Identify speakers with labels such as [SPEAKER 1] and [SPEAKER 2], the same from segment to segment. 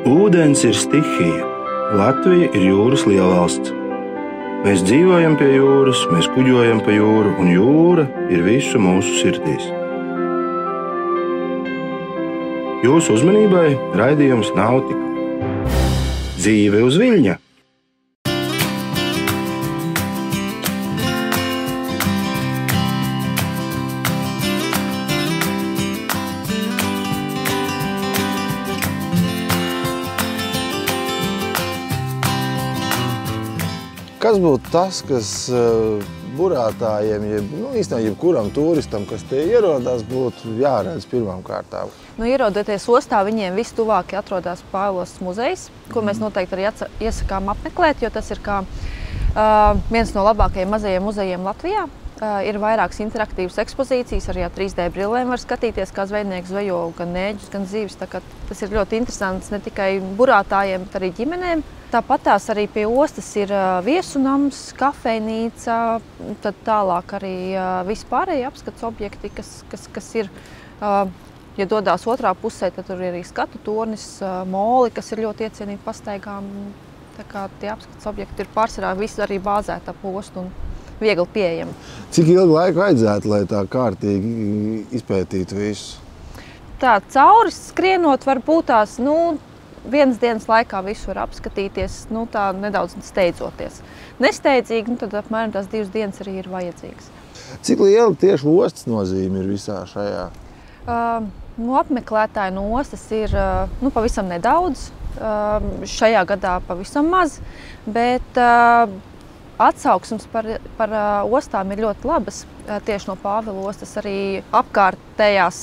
[SPEAKER 1] Ūdens ir stihija. Latvija ir jūras lielvalsts. Mēs dzīvojam pie jūras, mēs kuģojam pa jūru, un jūra ir visu mūsu sirdīs. Jūsu uzmanībai raidījums Nautika. Dzīve uz viļņa!
[SPEAKER 2] Kas būtu tas, kas burātājiem, īstenībā jebkuram turistam, kas te ierodās, būtu jāredz pirmām kārtām?
[SPEAKER 3] Ierodoties ostā, viņiem vistuvāk atrodas Pāvilostas muzejs, ko mēs noteikti arī iesakām apmeklēt, jo tas ir kā viens no labākajiem mazajiem muzejiem Latvijā. Ir vairākas interaktīvas ekspozīcijas, arī ar 3D brillēm var skatīties, kā zvejnieki zvejo gan nēģus, gan zīves. Tas ir ļoti interesants ne tikai burātājiem, bet arī ģimenēm. Tāpatās arī pie ostas ir viesunams, kafejnīca, tad tālāk arī vispārēji apskats objekti, kas ir, ja dodās otrā pusē, tad tur ir arī skatu tornis, moli, kas ir ļoti iecienīti pastaigām. Tā kā tie apskats objekti ir pārsvarā visi arī bāzēti ap ostu un viegli pieejami.
[SPEAKER 2] Cik ilgu laiku vajadzētu, lai tā kārtīgi izpētītu visu?
[SPEAKER 3] Tā cauri skrienot varbūt tās, vienas dienas laikā visu var apskatīties, tā nedaudz steidzoties. Nesteidzīgi, tad apmēram tās 2 dienas arī ir vajadzīgas.
[SPEAKER 2] Cik liela tieši ostas nozīme ir visā šajā?
[SPEAKER 3] Apmeklētāji no ostas ir pavisam nedaudz, šajā gadā pavisam maz, bet atsauksmes par ostām ir ļoti labas, tieši no Pāvila ostas arī apkārtējās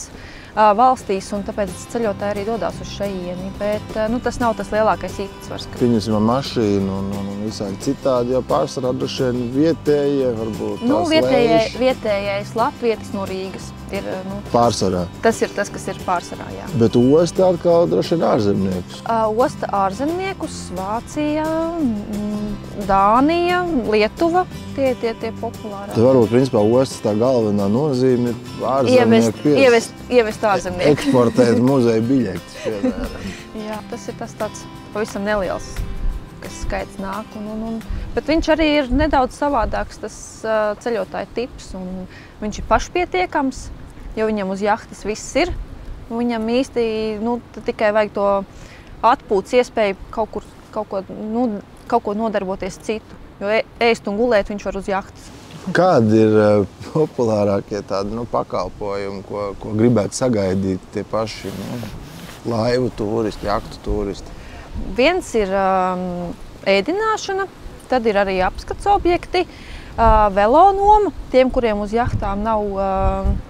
[SPEAKER 3] valstīs, un tāpēc ceļotāji arī dodās uz šejieni, bet tas nav tas lielākais īpatsvars.
[SPEAKER 2] Pieņemsim mašīnu un visādi citādi, jau pārsvarā droši vien vietējie, varbūt tās lējuši.
[SPEAKER 3] Vietējais latvietis no Rīgas ir
[SPEAKER 2] pārsvarā.
[SPEAKER 3] Tas ir tas, kas ir pārsvarā, jā.
[SPEAKER 2] Bet osta atkal droši vien ārzemniekus.
[SPEAKER 3] Osta ārzemniekus, Vācija, Dānija, Lietuva, tie populārā.
[SPEAKER 2] Tad varbūt, principā, ostas tā galvenā nozīme ir ārzemnieku
[SPEAKER 3] ievest ārzemnieku.
[SPEAKER 2] Eksportēt muzeja biļetes, piemēram.
[SPEAKER 3] Jā, tas ir tas tāds pavisam neliels, kas skaits nāk. Bet viņš arī ir nedaudz savādāks, tas ceļotāja tips, un viņš ir pašpietiekams, jo viņam uz jahtas viss ir. Viņam īsti tikai vajag to atpūtas iespēju kaut ko nodarboties citu, jo ēst un gulēt viņš var uz jahtas.
[SPEAKER 2] Kādi ir populārākie tādi pakalpojumi, ko gribētu sagaidīt tie paši laivu turisti, jahtu turisti?
[SPEAKER 3] Viens ir ēdināšana, tad ir arī apskats objekti, velonoma, tiem, kuriem uz jahtām nav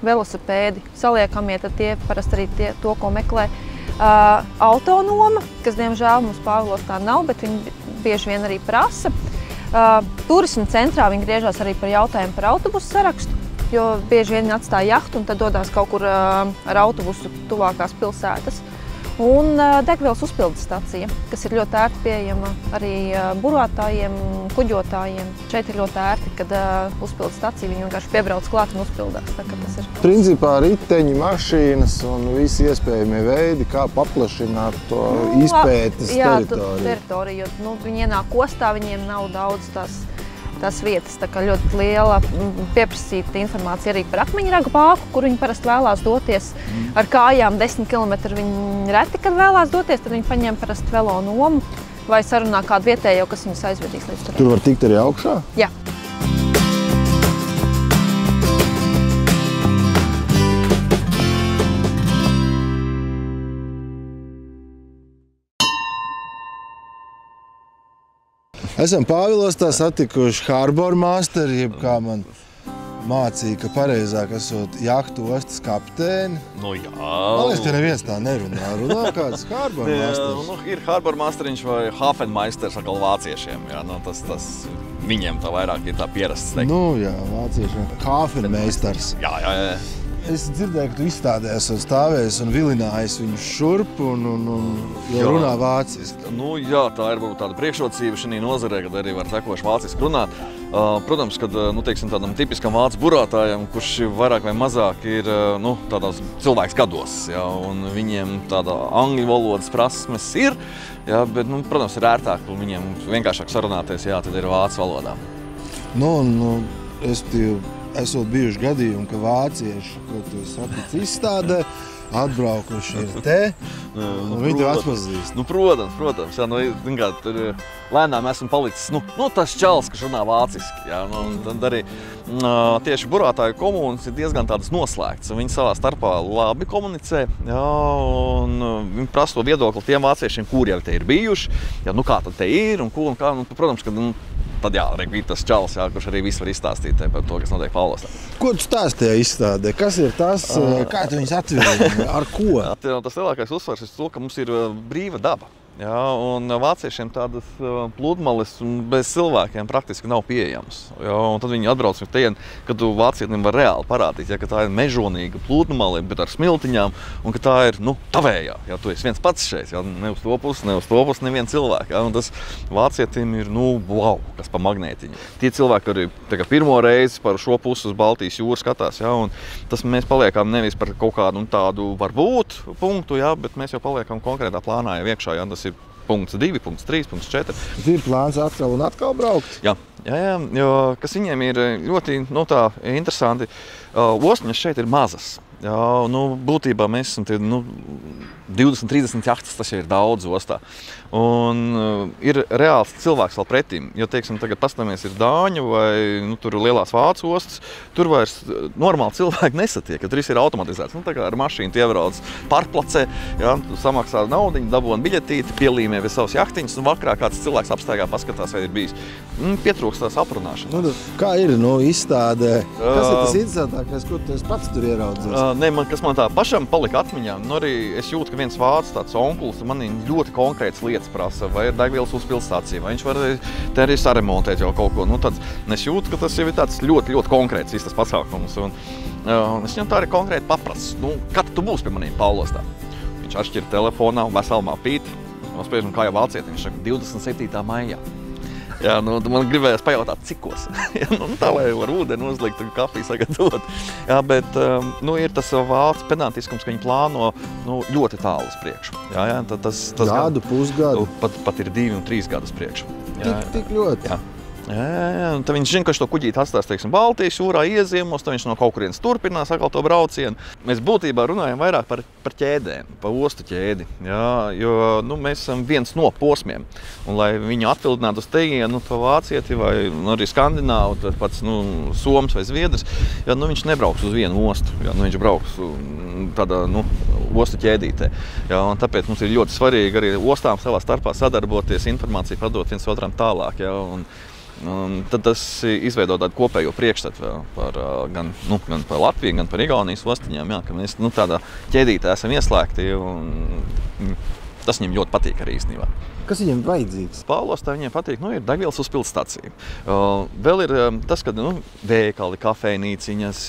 [SPEAKER 3] velosipēdi saliekamie, tad tie parasti arī to, ko meklē. Autonoma, kas diemžēl mums Pāvilostā nav, bet viņi bieži vien arī prasa. Turisma centrā viņi griežās arī par jautājumu par autobusu sarakstu, jo bieži vien atstāja jahtu un tad dodās kaut kur ar autobusu tuvākās pilsētas. Un degvielas uzpildes stacija, kas ir ļoti ērti pieejama arī burātājiem, kuģotājiem. Šeit ir ļoti ērti, kad uzpildes stacija viņi vienkārši piebrauc klāt un uzpildās.
[SPEAKER 2] Principā riteņi, mašīnas un visi iespējamie veidi, kā paplašināt to izpētes
[SPEAKER 3] teritoriju. Jo viņi ienāk ostā, viņiem nav daudz tās vietas, tā kā ļoti liela pieprasīta informācija arī par akmeņraga pāku, kur viņi parasti vēlās doties ar kājām 10 km. Viņi reti, kad vēlās doties, tad viņi paņem parasti velonomu vai sarunā kādu vietējo, kas viņus aizvedīs līdz turien.
[SPEAKER 2] Tur var tikt arī augšā?
[SPEAKER 3] Jā.
[SPEAKER 2] Esam Pāvilostā satikuši Harbor Masteri, jeb kā man mācīja, ka pareizāk esot jahtu ostas kapteini.
[SPEAKER 4] Jā.
[SPEAKER 2] Man liekas, ka neviens tā nerunā. Runā kāds Harbor Masters.
[SPEAKER 4] Ir Harbor Masteriņš vai Hafenmeisters atkal vāciešiem. Jā, tas viņiem tā vairāk ir tā pierasts teikt.
[SPEAKER 2] Jā, vāciešiem. Hafenmeisters.
[SPEAKER 4] Jā.
[SPEAKER 2] Es dzirdēju, ka tu izstādēs un stāvēs un vilinājis viņus šurp un runā vāciski.
[SPEAKER 4] Jā, tā ir varbūt tāda priekšrocība šī nozarē, kad arī var tekoši vāciski runāt. Protams, kad teiksim, tādam tipiskam vācu burātājam, kurš vairāk vai mazāk ir tādās cilvēks gados, ja, un viņiem tāda angļu valodas prasmes ir, ja, bet, protams, ir ērtāk, un viņiem vienkāršāk sarunāties, jā, tad ir vācu valodā.
[SPEAKER 2] Esot bijuši gadījumi, ka vācieši, ko tu satici izstādē, atbraukuši ir te, un viņi tev atpazīst.
[SPEAKER 4] Protams, jā, tur lēnām esmu palicis, tas čals, kas runā vāciski, jā, tad arī tieši burātāju komunas ir diezgan tādas noslēgtas, un viņi savā starpā labi komunicē, jā, un viņi prasa to viedokli tiem vāciešiem, kuri jau te ir bijuši, jā, kā tad te ir, un ko, un kā, protams, ka, tad jā, bija tas čals, jā, kurš arī viss var izstāstīt par to, kas notiek Paulostā.
[SPEAKER 2] Ko tu stāstīji izstādē? Kas ir tas, kā tu viņus atvilini, ar ko?
[SPEAKER 4] Tas lielākais uzsvars ir to, ka mums ir brīva daba. Jā, un vāciešiem tādas pludmales bez cilvēkiem praktiski nav pieejamas. Jā, un tad viņi atbrauc ar tiem, kad tu vācietim var reāli parādīt, ja, ka tā ir mežonīga pludmale, bet ar smiltiņām, un ka tā ir, tavējā. Jā, tu esi viens pats šeit, jā, ne uz to pusi, neviena cilvēka. Jā, un tas vācietim ir, wow, kas pa magnētiņu. Tie cilvēki arī pirmo reizi par šo pusi uz Baltijas jūru skatās, jā, un tas mēs paliekam nevis par kaut kādu tādu varbūt punktu, jā, bet mēs jau paliekam konkrētā plānā jau iekšā, jā, tas ir punkts 2, punkts 3, punkts 4.
[SPEAKER 2] Ir plāns atkal un atkal braukt?
[SPEAKER 4] Jā, jo kas viņiem ir ļoti interesanti, osmiņas šeit ir mazas. Jā, būtībā mēs esam 20-30 jahtas, tas jau ir daudz ostā. Un ir reāls cilvēks vēl pretīm, jo, teiksim, tagad pastāmies ir Dāņu vai tur lielās vācu ostas, tur vairs normāli cilvēki nesatiek, jo tur viss ir automatizēts. Tā kā ar mašīnu iebrauc parkplacē, jā, samaksā naudiņu, dabūna biļetīti, pielīmē pie savas jahtiņas, un vakarā kāds cilvēks apstaigā paskatās, vai ir bijis. Pietrūkst tās aprunāšanas.
[SPEAKER 2] Kā ir izstādē? Kas ir tas interesantākais, ko tu pats tur ieraudzīsi?
[SPEAKER 4] Kas man tā pašam palika atmiņā, arī es jūtu, ka viens vācis tāds onkulis man ļoti konkrētas lietas prasa, vai ir degvielas uzpildstācija, vai viņš var te arī saremontēt jau kaut ko. Es jūtu, ka tas jau ir tāds ļoti, ļoti konkrēts viss tas pasākums. Un es viņam tā arī konkrēti paprasu, kad tu būsi pie maniem Paulostā? Viņš atšķir telefonā, veselu mapīti, spēžam kā jau vācieti, viņš saka 27. maijā. Jā, man gribējās pajautāt, cikos. Tā, lai var ūdeni uzlikt un kafiju sagatavot. Jā, bet ir tas vācu pedantiskums, ka viņi plāno ļoti tālu uz priekšu. Jā,
[SPEAKER 2] gadu, pusgadu?
[SPEAKER 4] Pat ir 2 un 3 gadus priekšu.
[SPEAKER 2] Tik ļoti?
[SPEAKER 4] Jā. Jā, tad viņš zina, ka viņš to kuģīti atstās, teiksim, Baltijas jūrā, ieziemos, tad viņš no kaut kurienes turpinās atkal to braucienu. Mēs būtībā runājam vairāk par ķēdēm, par ostu ķēdi, jā, jo mēs esam viens no posmiem. Un, lai viņu atpildinātu uz tejienu, to vācieti vai arī skandināvu, tad pats Soms vai Zviedrs, jā, viņš nebrauks uz vienu ostu, jā, viņš brauks tādā ostu ķēdītē. Jā, un tāpēc mums ir ļoti svarīgi arī ostām savā starpā sadarboties, informāciju padot viens otram tālāk. Jā, un tad tas izveido tādu kopējo priekšstatu gan par Latviju, gan par Igaunijas ostiņām, jā, ka mēs tādā ķēdītē esam ieslēgti, un tas viņiem ļoti patīk arī īstenībā.
[SPEAKER 2] Kas viņiem vajadzīgs?
[SPEAKER 4] Paulostā viņiem patīk, ir degvielas uzpildstācija. Vēl ir tas, ka veikali, kafejnīciņas,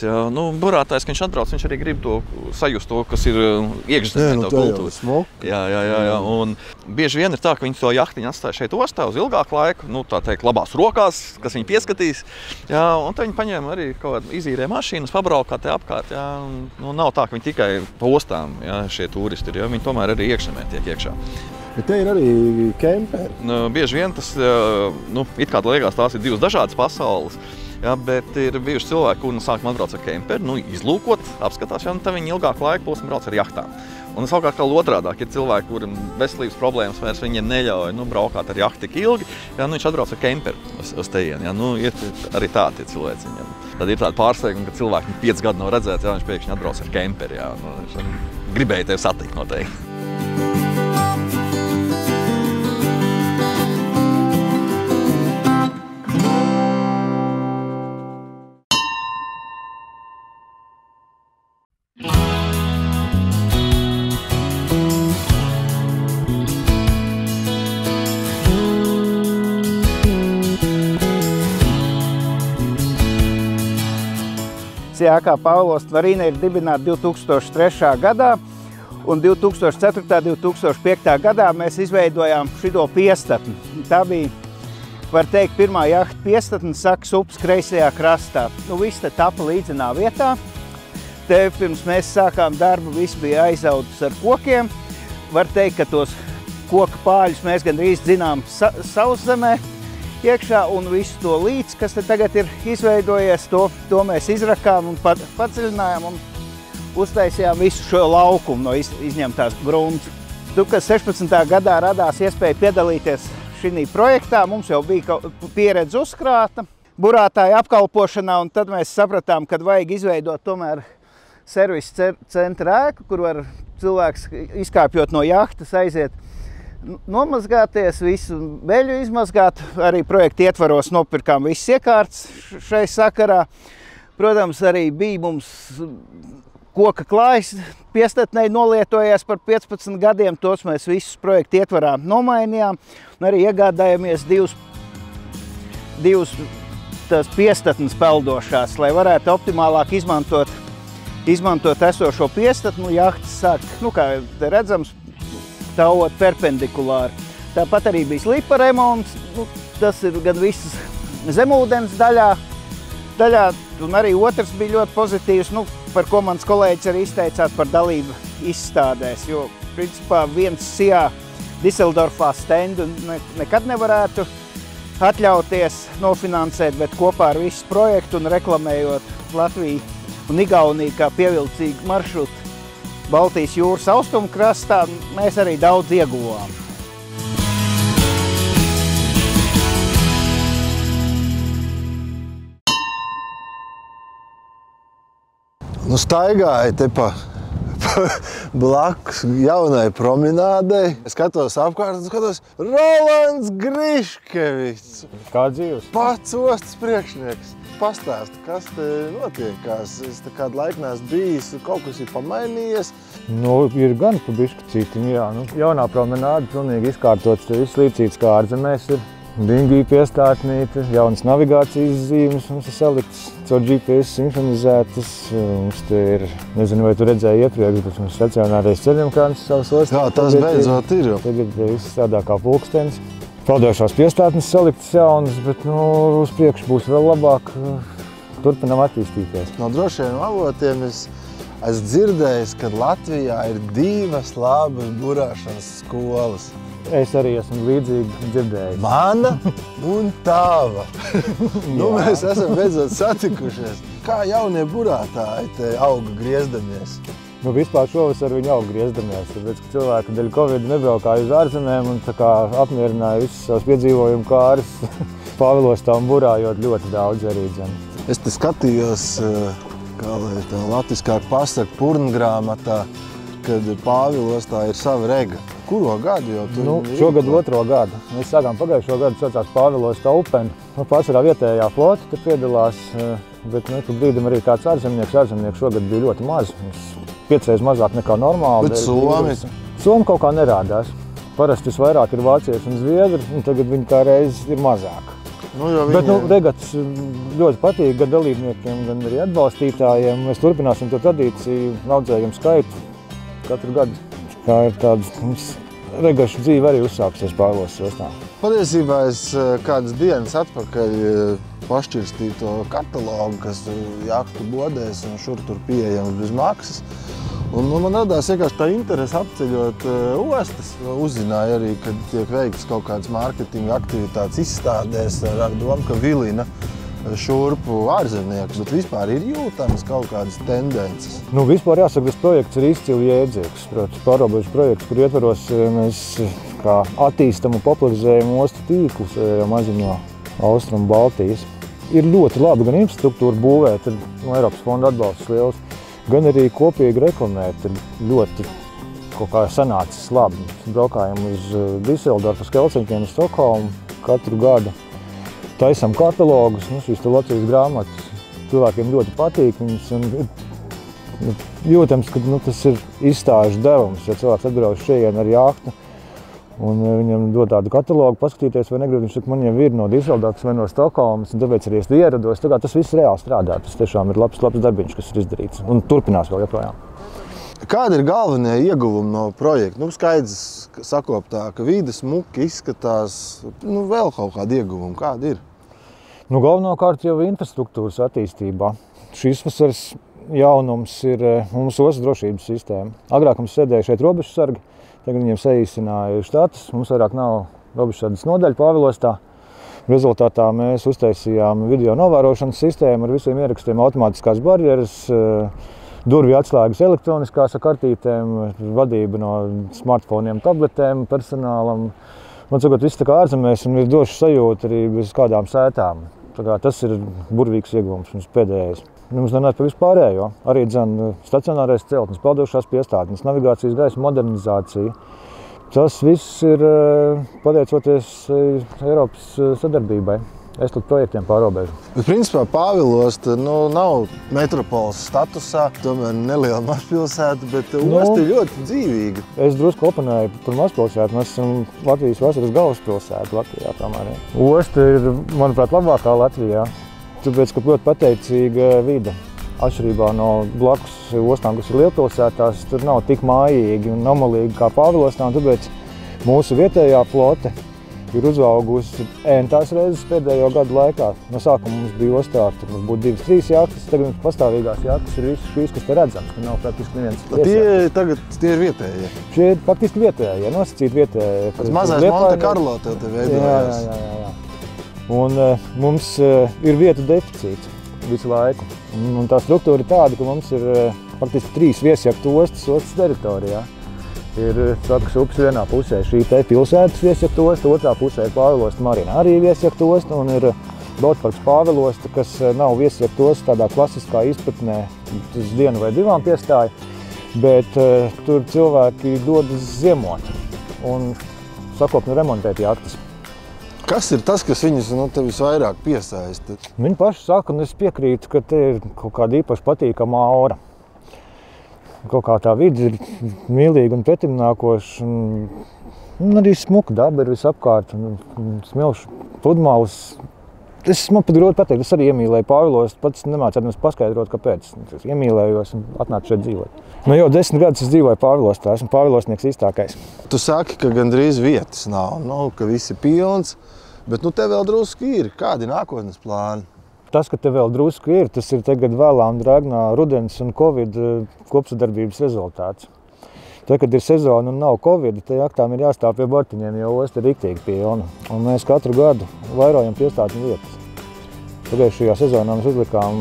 [SPEAKER 4] burātājs, ka viņš atbrauc, viņš arī grib to sajust to, kas ir iekšzemē, to kultūru. Jā, un bieži vien ir tā, ka viņi to jahtiņu atstāja šeit ostā uz ilgāku laiku, tā teikt, labās rokās, kas viņi pieskatīs, jā, un tad viņi paņēma arī kaut kādu izīrē mašīnas, pabraukā te apkārt, jā, nav tā, ka viņi tikai pa ostām, jā, šie turisti ir, jā, viņi tomēr arī iekšzemē tiek iekšā.
[SPEAKER 2] Bet te ir arī kemperi.
[SPEAKER 4] Bieži vien tas, it kā liekas, tās ir divas dažādas pasaules, jā, bet ir bijuši cilvēki, kuri sākumā atbrauc ar kemperi, izlūkot, apskatās, jā, un tad viņi ilgāku laiku posmu brauc ar jahtām. Un savukārt kā otrādāk ir cilvēki, kuriem veselības problēmas vairs viņiem neļauj braukāt ar jahtu tik ilgi, jā, viņš atbrauc ar kemperi uz tejienu, jā, ir arī tādi cilvēci viņam. Tad ir tādi pārsteigumi, ka cilvēki 5 gadu nav redzēts, jā, viņš pēkšņi atbrauc ar kemperi, jā, gribēja tevi satikt noteikti.
[SPEAKER 5] CAK Paulosta varīne ir dibināta 2003. gadā, un 2004. 2005. gadā mēs izveidojām šito piestatni. Tā bija Var teikt, pirmā jahta piestatne sākas upes kreisajā krastā. Viss te tapa līdzenā vietā. Te pirms mēs sākām darbu, viss bija aizaudzis ar kokiem. Var teikt, ka tos koka pāļus mēs gandrīz dzinām sauszemē iekšā un visu to līdz, kas te tagad ir izveidojies, to mēs izrakām un padziļinājām un uztaisījām visu šo laukumu no izņemtās grunts. Kad 16. gadā radās iespēja piedalīties šī projektā, mums jau bija pieredze uzkrāta burātāju apkalpošanā, un tad mēs sapratām, ka vajag izveidot tomēr servisa centra ēku, kur var cilvēks izkāpjot no jahtas, aiziet nomazgāties, visu beļu izmazgāt. Arī projekta ietvaros nopirkām visas iekārtas šai sakarā. Protams, arī bija mums koka klājas piestatnei nolietojās par 15 gadiem. Tos mēs visus projekta ietvarā nomainījām. Un arī iegādājāmies divas tās piestatnes peldošās, lai varētu optimālāk izmantot esošo piestatnu. Jahtas sāk, kā te redzams, stāvot perpendikulāri. Tāpat arī bija slipa remonts. Tas ir gan visas zemūdens daļā, un arī otrs bija ļoti pozitīvs, par ko mans kolēģis arī izteicās par dalību izstādēs, jo, principā, viens SIA Diseldorfā stendu nekad nevarētu atļauties nofinansēt, bet kopā ar visu projektu un reklamējot Latviju un Igauniju kā pievilcīgu maršrutu Baltijas jūras austrumkrastā, mēs arī daudz ieguvām.
[SPEAKER 2] Staigāju te pa blakus jaunai promenādei. Skatos apkārt un skatos Rolands Griškevics.
[SPEAKER 6] Kā dzīves?
[SPEAKER 2] Pats ostas priekšnieks. Pastāsti, kas te notiekās. Es te kādu laiku neesmu bijis, kaut kas ir pamainījies.
[SPEAKER 6] Ir gan pa bišķi citiņu, jā. Jaunā promenāde pilnīgi izkārtots, te viss līdzīgs kā ārzemēs ir. Dingī piestātnīte, jaunas navigācijas zīmes mums ir saliktas, caur GPS sinhronizētas. Mums te ir, nezinu, vai tu redzēji iepriekš, bet mums stacionārais ceļamkārnis savas ostas.
[SPEAKER 2] Jā, tas beidzot ir.
[SPEAKER 6] Tagad viss strādā kā pulkstenis. Peldošās piestātnes saliktas jaunas, bet uz priekšu būs vēl labāk. Turpinām attīstīties.
[SPEAKER 2] No drošiem avotiem es dzirdējis, ka Latvijā ir 2 labas burāšanas skolas.
[SPEAKER 6] Es arī esmu līdzīgi dzirdējis.
[SPEAKER 2] Mana un tava. Mēs esam beidzot satikušies. Kā jaunie burātāji te auga griezdamies?
[SPEAKER 6] Vispār šovasar viņi auga griezdamies, tāpēc, ka cilvēki dēļ Covid nebraukāja uz ārzemēm un tā kā apmierināja visus savus piedzīvojumu kārus Pāvilostā un burājot ļoti daudz arī dzen.
[SPEAKER 2] Es te skatījos, kā lai tā latviskāk pasaka, purngrāmatā, kad Pāvilostā ir sava rega. Kuro gadu jau tu?
[SPEAKER 6] Šogad 2. gadu. Mēs sākām pagājušo gadu, saucās Pāvilostā Open. Pārsvarā vietējā flota te piedalās, bet tu brīdim arī kāds ārzemnieks šogad bija ļoti maz. 5 reizes mazāk nekā normāli.
[SPEAKER 2] Bet Somi?
[SPEAKER 6] Somi kaut kā nerādās. Parasti vairāk ir vācieši un zviedri, un tagad viņi kā reizes ir mazāk. Bet regatas ļoti patīk gan dalībniekiem, gan arī atbalstītājiem. Mēs turpināsim to tradīciju, audzējumu skaitu katru gadu. Kā ir tāda regašu dzīve arī uzsākusies Pāvilostas ostā.
[SPEAKER 2] Patiesībā es kādas dienas atpakaļ pašķirstīju to katalogu, kas jahtu bodēs un šur tur pieejams bez maksas. Un man radās vienkārši tā interese apceļot ostas. Uzzināju arī, ka tiek veikts kaut kādas mārketinga aktivitātes izstādēs ar domu, ka vilina šurpu ārzemniekus, bet vispār ir jūtamas kaut kādas tendences.
[SPEAKER 6] Vispār jāsaka, tas projekts ir izcili jēdzīgs. Protams, pārobežu projekts, kur ietvaros mēs kā attīstam un popularizējam ostu tīklus maziņo Austrumu Baltijas. Ir ļoti labi gan infrastruktūra būvēt, no Eiropas fonda atbalsts liels, gan arī kopīgi reklamēt. Ļoti kaut kā sanācis labi. Braukājam uz Diseldorfu, uz Helsinkiem, uz Stokholmu katru gadu. Taisam katalogus, šīs Latvijas grāmatas. Cilvēkiem ļoti patīk viņas un jūtams, ka tas ir izstāžu devums, ja cilvēks atbrauc šeit ar jahtu un viņam dod tādu katalogu, paskatīties vai negrib. Viņš saka, man jau ir no Diseldorfas vai no Stokholmas, un tāpēc arī es ierados. Tas viss reāli strādā. Tas tiešām ir labs darbiņš, kas ir izdarīts un turpinās vēl joprojām.
[SPEAKER 2] Kādi ir galvenie ieguvumi no projekta? Skaidrs, sakoptā, ka vide smuki izskatās, vēl kaut kādi ieguvumi. Kādi ir?
[SPEAKER 6] Galvenokārt jau infrastruktūras attīstībā. Šis vasaras jaunums ir mūsu ostas drošības sistēma. Agrāk mums sēdēja šeit robežsargi, tagad viņiem saīsināja štatus. Mums vairāk nav robežsardas nodaļa Pāvilostā. Rezultātā mēs uztaisījām video novērošanas sistēmu ar visiem ierakstiem, automātiskās barjeras, durvju atslēgas elektroniskās ar kartītēm, vadība no smartfoniem, tabletēm, personālam. Man sakot, viss tā kā ārzemēs un ir doša sajūta arī bez kādām sētām. Tas ir burvīgs ieguvums mums pēdējais. Mums runāt par vispārējo. Arī stacionārais celtnes, peldošās piestātnes, navigācijas gaisa modernizācija. Tas viss ir pateicoties Eiropas sadarbībai, ESTLAT projektiem pār robežu.
[SPEAKER 2] Bet principā Pāvilosta nav metropoles statusā, tomēr neliela mazpilsēta, bet osta ir ļoti dzīvīga.
[SPEAKER 6] Es drusku oponēju par mazpilsētu. Mēs esam Latvijas vasaras galvaspilsēta Latvijā. Tomēr. Osta ir, manuprāt, labākā Latvijā, tāpēc, ka ļoti pateicīga vide. Atšķirībā no blakus ostām, kas ir lielpilsētās, tur nav tik mājīgi un namalīgi kā Pāvilostā, un tāpēc mūsu vietējā flote ir uzaugusi entās reizes pēdējo gadu laikā. No sākuma mums bija ostā, tur būtu 2-3 jahtas, tagad pastāvīgās jahtas ir visas šīs, kas te redzams, ka nav praktiski neviens
[SPEAKER 2] Tie ir vietējie?
[SPEAKER 6] Šie ir faktiski vietējie, nosacīti vietējie.
[SPEAKER 2] Tas mazais Monte Carlo tev te veidojās.
[SPEAKER 6] Jā. Un mums ir vietu deficīts visu laiku. Un tā struktūra ir tāda, ka mums ir faktiski 3 viesjaktu ostas teritorijā. Ir Sakas upes vienā pusē šī te pilsētas viesjaktu osta, otrā pusē ir Pāvilosta marina arī viesjaktu osta, un ir Baudsparks Pāvilosta, kas nav viesjaktu osta tādā klasiskā izpratnē, uz dienu vai 2 piestāja, bet tur cilvēki dodas ziemot un sakopni remontēt jahtas.
[SPEAKER 2] Kas ir tas, kas viņus tev visvairāk piesaista?
[SPEAKER 6] Viņi paši saka, un es piekrītu, ka te ir kaut kāda īpaši patīkama aura. Kaut kā tā vide ir mīlīga un pretimnākoša, un arī smuka daba ir visapkārt, un smilšu pludmales. Man pat grūti pateikt, es arī iemīlēju Pāvilostu, pats nemācētu paskaidrot, kāpēc. Es iemīlējos un atnācu šeit dzīvot. Jau 10 gadus es dzīvoju Pāvilostā, esmu pāvilostnieks īstākais.
[SPEAKER 2] Tu saki, ka gandrīz vietas nav, ka viss ir pilns, bet te vēl drusku ir. Kādi ir nākotnes plāni?
[SPEAKER 6] Tas, ka te vēl drusku ir, tas ir tagad vēlā un dragnā rudens un Covid kopsadarbības rezultāts. Tad, kad ir sezona un nav Covid, te jaktām ir jāstāv pie bortiņiem, jo osta ir riktīgi pilna. Un mēs katru gadu vairojam piestātņu vietas. Pagājušajā sezonā mēs uzlikām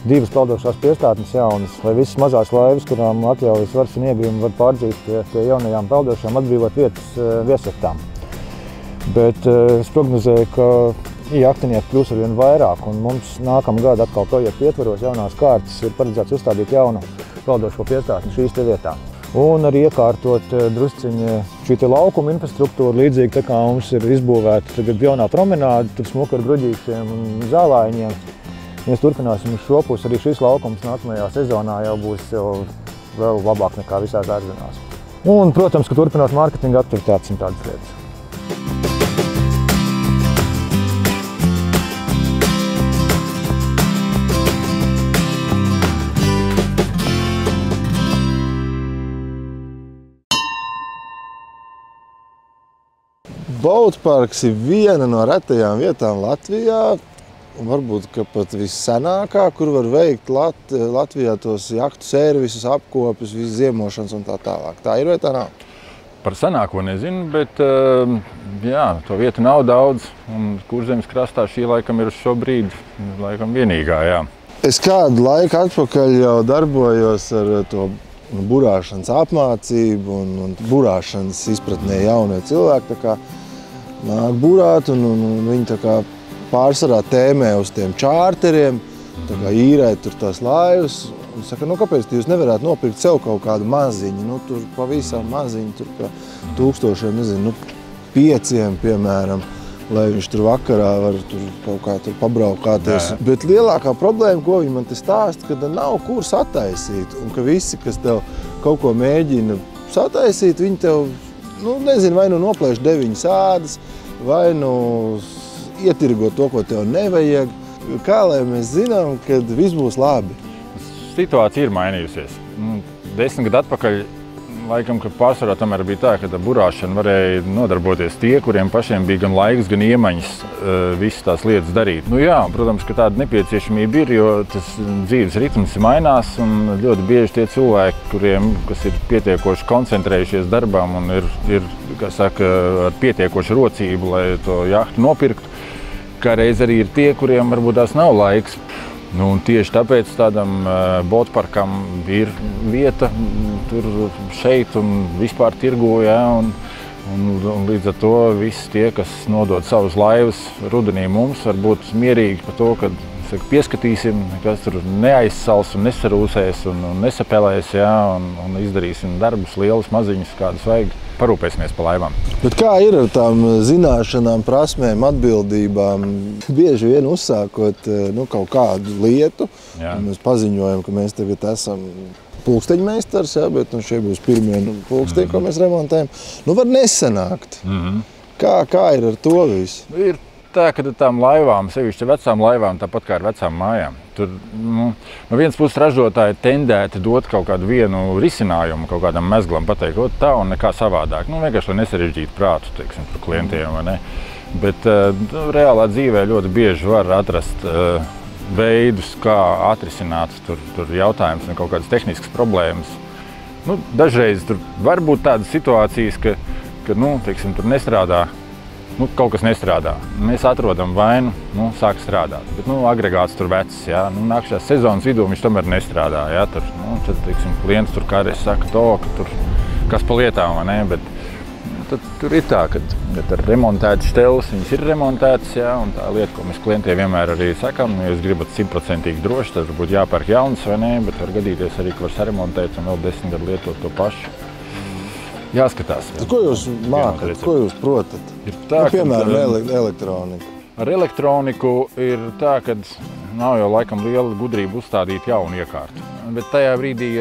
[SPEAKER 6] 2 peldošās piestātnes jaunas, lai visas mazās laivas, kurām atļaujas svars un iegrimi, var pārdzīt pie jaunajām peldošām, atbrīvot vietas viesjaktām. Bet es prognozēju, ka jahtinieku kļūs arvien vairāk, un mums nākamā gada atkal projekta ietvaros jaunās kārtas ir paredzēts uzstādīt jaunu peldošo piestātni šīs te vietā. Un arī iekārtot drusciņi šī te laukuma infrastruktūra, līdzīgi tā kā mums ir izbūvēta tagad jaunā promenāde, tur smuka ar gruģīšiem un zālājiņiem. Mēs turpināsim uz šo pusi, arī šis laukums nākamajā sezonā jau būs vēl labāk nekā visās ārzemēs. Un, protams, ka turpināt mārketinga aktivitātes un tādas lietas.
[SPEAKER 2] Baudsparks ir viena no retajām vietām Latvijā, un varbūt pat vissenākā, kur var veikt Latvijā tos jahtu servisus, apkopus, visu ziemošanas un tā tālāk. Tā ir vai tā nav?
[SPEAKER 7] Par senāko nezinu, bet jā, to vietu nav daudz, un Kurzemes krastā šī laikam ir uz šo brīdi laikam vienīgā, jā.
[SPEAKER 2] Es kādu laiku atpakaļ jau darbojos ar to burāšanas apmācību un burāšanas izpratnē jaunie cilvēki. Tā kā nāk burāt, un viņi tā kā pārsvarā tēmē uz tiem čārteriem, tā kā īrēt tur tās laivas. Un saka, kāpēc jūs nevarētu nopirkt sev kaut kādu maziņu, tur pavisam maziņu, tur pa 1000, nezinu, 5, piemēram, lai viņš tur vakarā var tur kaut kā tur pabraukāties. Bet lielākā problēma, ko viņi man te stāsta, ka nav kur sataisīt, un ka visi, kas tev kaut ko mēģina sataisīt, viņi tev, nezinu, vai noplēš 9 ādas, vai ietirgo to, ko tev nevajag. Kā lai mēs zinām, kad viss būs labi?
[SPEAKER 7] Situācija ir mainījusies. 10 gadu atpakaļ, laikam, ka pārsvarā tomēr bija tā, ka burāšana varēja nodarboties tie, kuriem pašiem bija gan laiks, gan iemaņas visas tās lietas darīt. Nu jā, protams, ka tāda nepieciešamība ir, jo tas dzīves ritms mainās un ļoti bieži tie cilvēki, kas ir pietiekoši koncentrējušies darbām un ir kā saka, ar pietiekošu rocību, lai to jahtu nopirktu, kā reiz arī ir tie, kuriem varbūt tās nav laiks. Nu, un tieši tāpēc tādam botsparkam ir vieta tur šeit un vispār tirgo, ja, un līdz ar to visi tie, kas nodod savus laivas rudenī mums, var būt mierīgi par to, ka pieskatīsim, kas tur neaizsals un nesarūsēs un nesapelēs, ja, un izdarīsim darbus lielus, maziņus, kādus vajag. Parūpēsimies pa laivām.
[SPEAKER 2] Bet kā ir ar tām zināšanām, prasmēm, atbildībām? Bieži vien uzsākot kaut kādu lietu, mēs paziņojam, ka mēs tagad esam pulksteņmeistars, ja, bet šie būs pirmie pulksteņi, ko mēs remontējam. Var nesanākt. Kā ir ar to visu?
[SPEAKER 7] Ir tā, ka tām laivām, sevišķi vecām laivām, tāpat kā ar vecām mājām. Tur, no vienas puses ražotāji tendēti dot kaut kādu vienu risinājumu, kaut kādam mezglam pateikt, tā un nekā savādāk. Vienkārši, lai nesarežģītu prātu, teiksim, par klientiem, vai ne? Bet reālā dzīvē ļoti bieži var atrast veidus, kā atrisināt tur jautājumus un kaut kādas tehniskas problēmas. Dažreiz tur var būt tādas situācijas, ka teiksim, tur nestrādā. Kaut kas nestrādā. Mēs atrodam vainu, sāk strādāt. Bet agregāts tur vecs, ja. Nākšās sezonas vidū viņš tomēr nestrādā. Ja. Tad, teiksim, klients tur kādreiz saka ka tur kas pa lietām, vai ne? Bet tad tur ir tā, ka ar remontētas šteles viņas ir remontētas, ja. Un tā lieta, ko mēs klientiem vienmēr arī sakam, ja jūs gribat 100% droši, tad varbūt jāpērk jaunas, vai ne? Bet var gadīties arī, ka var saremontēt un vēl 10 gadu lietot to pašu. Jāskatās. Jā.
[SPEAKER 2] Ko jūs mākat? Ko jūs protat? Piemēram, elektroniku.
[SPEAKER 7] Ar elektroniku ir tā, ka nav jau laikam liela gudrība uzstādīt jaunu iekārtu. Bet tajā brīdī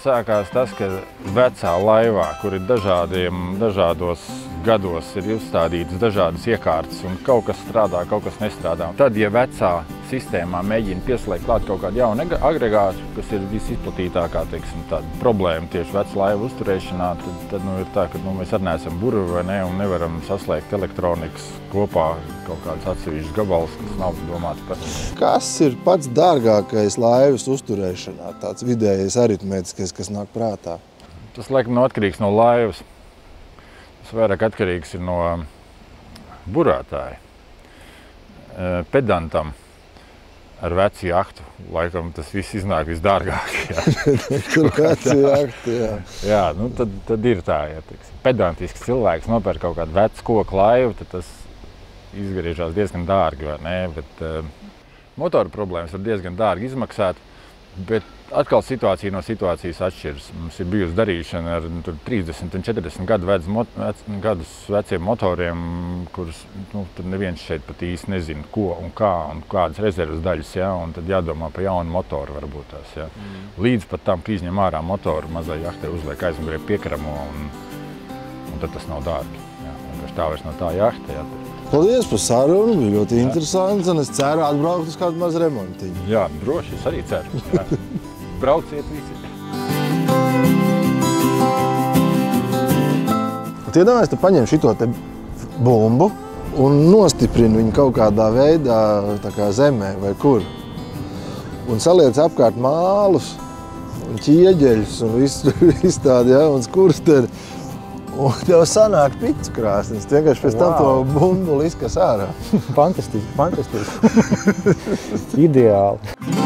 [SPEAKER 7] sākās tas, ka vecā laivā, kur ir dažādos gados ir uzstādītas dažādas iekārtas un kaut kas strādā, kaut kas nestrādā. Tad, ja vecā sistēmā mēģina pieslēgt klāt kaut kādu jaunu agregātu, kas ir visizplatītākā, teiksim, tāda problēma tieši vecu laivu uzturēšanā, tad ir tā, ka mēs arī neesam burvi, vai ne, un nevaram saslēgt elektronikas kopā kaut kādas atsevišķas gabalus, kas nav domāts par.
[SPEAKER 2] Kas ir pats dārgākais laivas uzturēšanā, tāds vidējais aritmētiskais, kas nāk prātā?
[SPEAKER 7] Tas laikam nav atkarīgs no laivas. Tas vairāk atkarīgs ir no burātāja. Pedantam ar vecu jahtu, laikam tas viss iznāk visdārgāk.
[SPEAKER 2] Tur vecu jahtu, jā.
[SPEAKER 7] Jā, tad ir tā, ja teiksim, pedantisks cilvēks nopērk kaut kādu vecu koku laivu, tad tas izgriežās diezgan dārgi, vai ne? Bet motoru problēmas var diezgan dārgi izmaksāt, bet atkal situācija no situācijas atšķiras. Mums ir bijusi darīšana ar 30 un 40 gadus veciem motoriem, kurus tur neviens šeit pat īsti nezina, ko un kā un kādas rezervas daļas, ja, un tad jādomā par jaunu motoru varbūt tās, ja. Līdz pat tam, ka izņem ārā motoru, mazai jahtei uzliek aizmugurē piekaramo, un tad tas nav dārgi. Ja. Tā vairs nav tā jahta, ja.
[SPEAKER 2] Paldies par sarunu, bija ļoti interesants, un es ceru atbraukt uz kādu mazu remontiņu.
[SPEAKER 7] Jā, droši, es arī ceru. Jā. Brauciet visi.
[SPEAKER 2] Iedomājies, tu paņem šito te bumbu un nostiprini viņu kaut kādā veidā, tā kā zemē vai kur. Un saliec apkārt mālus un ķieģeļus un visu tādu, ja, un skursteri. Un tev sanāk picu krāsnes, tu vienkārši pēc tam to bumbuli izkas ārā.
[SPEAKER 6] Fantastiski, fantastiski. Ideāli.